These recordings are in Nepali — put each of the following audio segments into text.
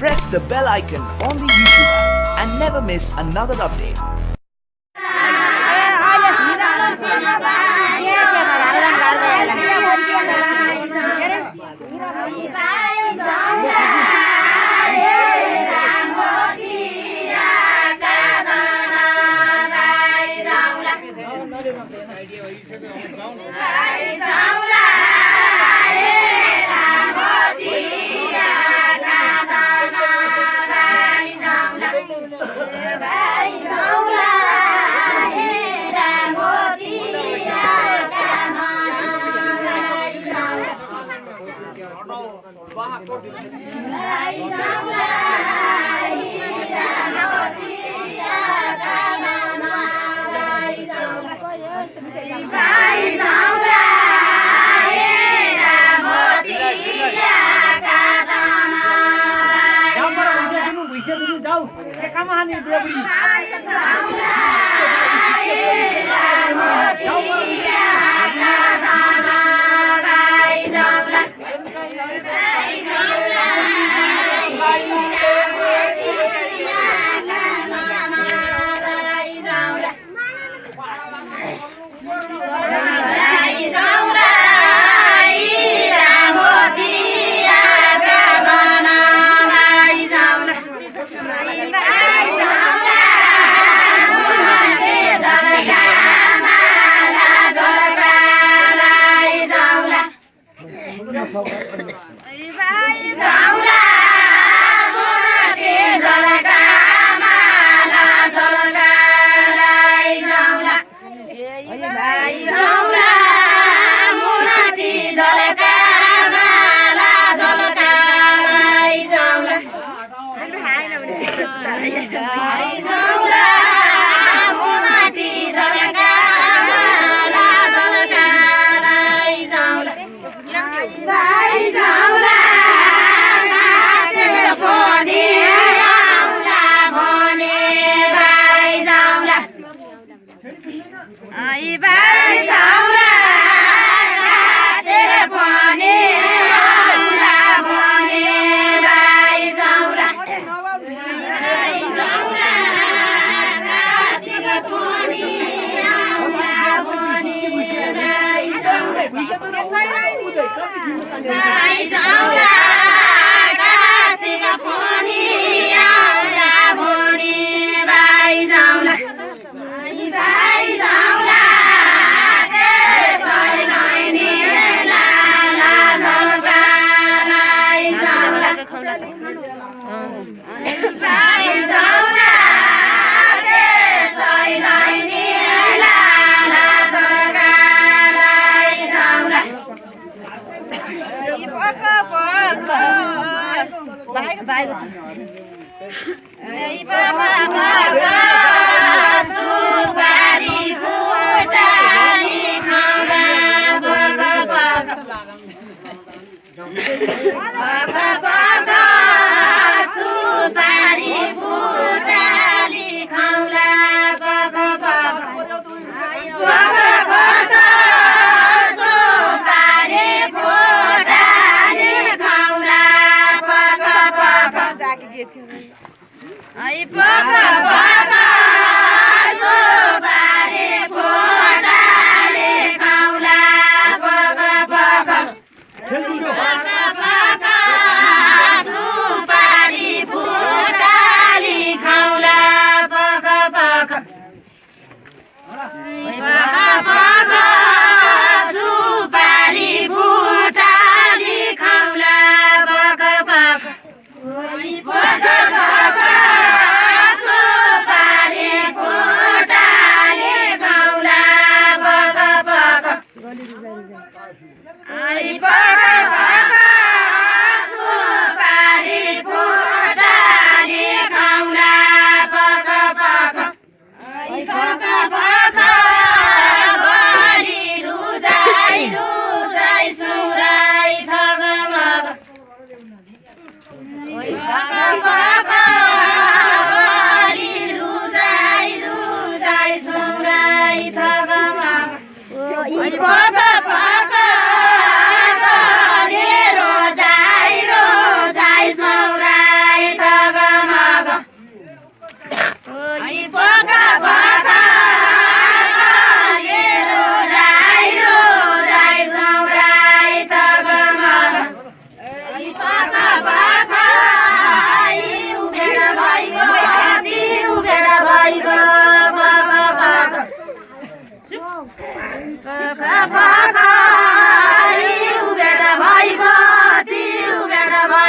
press the bell icon on the YouTube app and never miss another update.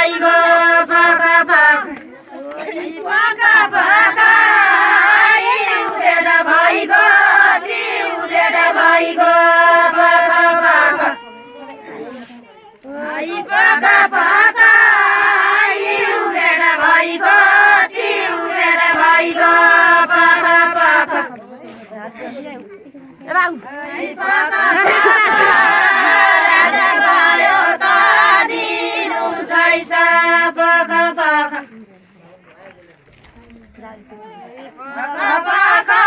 भाइगो पका पका पका पका बेटा भाइगो बेटा भाइगो पका पका पका पका बेटा भाइगो बेटा भाइगो पका पका राधा गयो त दिनु सैछ पका पका पका पका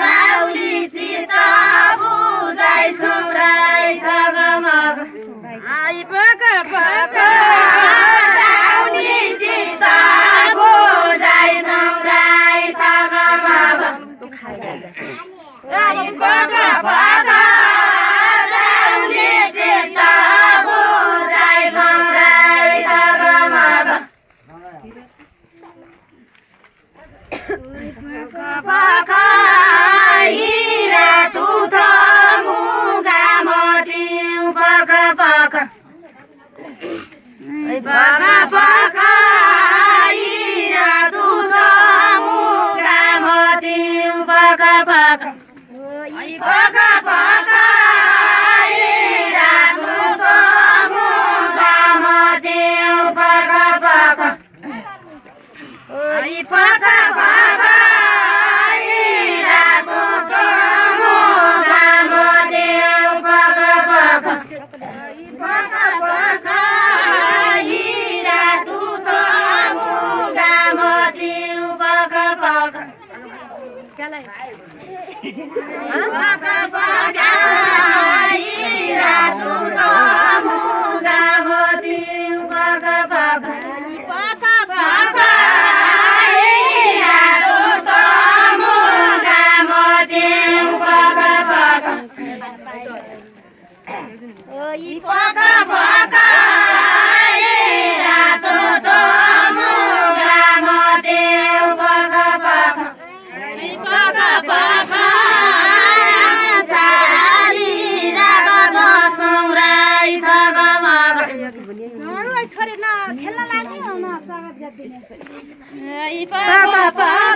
जाउली चिता बुझाइ सुराइ थगमग आई पका पका जाउली चिता बुझाइ सुराइ थगमग आई पका पका जाउली चिता बुझाइ सुराइ थगमग पका हिरा तुथ मुगा मटिउ पका पका पका पका हिरा तुथ मुगा मटिउ पका पका पका पका हिरा तुथ मुगा मटिउ पका पका पका पका पका पका हिरा तुथ मुगा मटिउ पका पका पका पका हिरा तुथ मुगा मटिउ पका पका पका पका हिरा तुथ मुगा मटिउ पका पका पका पका छोरी न खेल्न लाग्यो न स्वागत गर्दिनु पका पका